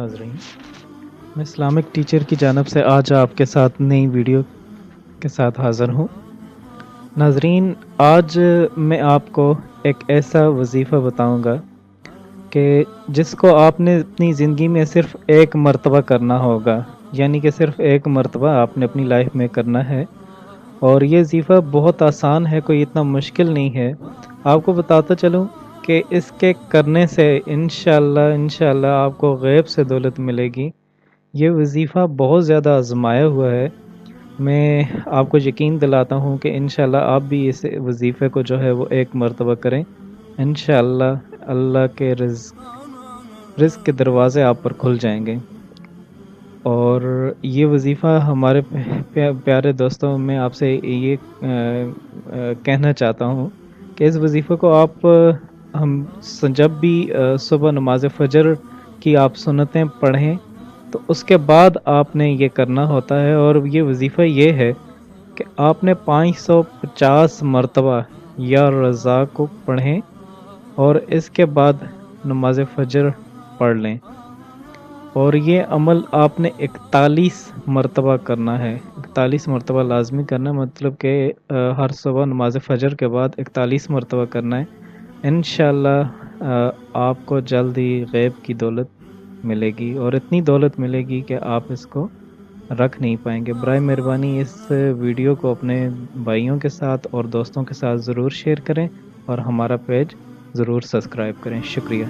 ناظرین، میں Islamic teacher کی جانب سے آج آپ کے ساتھ نئی ویڈیو کے ساتھ حاضر ہوں۔ ناظرین، آج میں آپ کو ایک ایسا وظیفہ بتاؤں گا کہ جس کو آپ نے اپنی زندگی میں صرف ایک مرتبہ کرنا ہوگا، یعنی کہ صرف ایک مرتبہ آپ نے اپنی لائف میں کرنا ہے، اور یہ وظیفہ بہت آسان ہے، کوئی اتنا مشکل نہیں ہے۔ آپ کو بتاتا چلوں کہ اس کے کرنے سے انشاءاللہ آپ کو غیب سے دولت ملے گی۔ یہ وظیفہ بہت زیادہ آزمایا ہوا ہے۔ میں آپ کو یقین دلاتا ہوں کہ انشاءاللہ آپ بھی اس وظیفے کو جو ہے وہ ایک مرتبہ کریں، انشاءاللہ اللہ کے رزق کے دروازے آپ پر کھل جائیں گے۔ اور یہ وظیفہ ہمارے پیارے دوستوں، میں آپ سے یہ کہنا چاہتا ہوں کہ اس وظیفے کو آپ جب بھی صبح نماز فجر کی آپ سنتیں پڑھیں تو اس کے بعد آپ نے یہ کرنا ہوتا ہے، اور یہ وظیفہ یہ ہے کہ آپ نے 550 مرتبہ یا رضا کو پڑھیں اور اس کے بعد نماز فجر پڑھ لیں، اور یہ عمل آپ نے 41 مرتبہ کرنا ہے۔ 41 مرتبہ لازمی کرنا، مطلب کہ ہر صبح نماز فجر کے بعد 41 مرتبہ کرنا ہے۔ انشاءاللہ آپ کو جلد ہی غیب کی دولت ملے گی، اور اتنی دولت ملے گی کہ آپ اس کو رکھ نہیں پائیں گے۔ برائے مہربانی اس ویڈیو کو اپنے بھائیوں کے ساتھ اور دوستوں کے ساتھ ضرور شیئر کریں، اور ہمارا پیج ضرور سبسکرائب کریں۔ شکریہ۔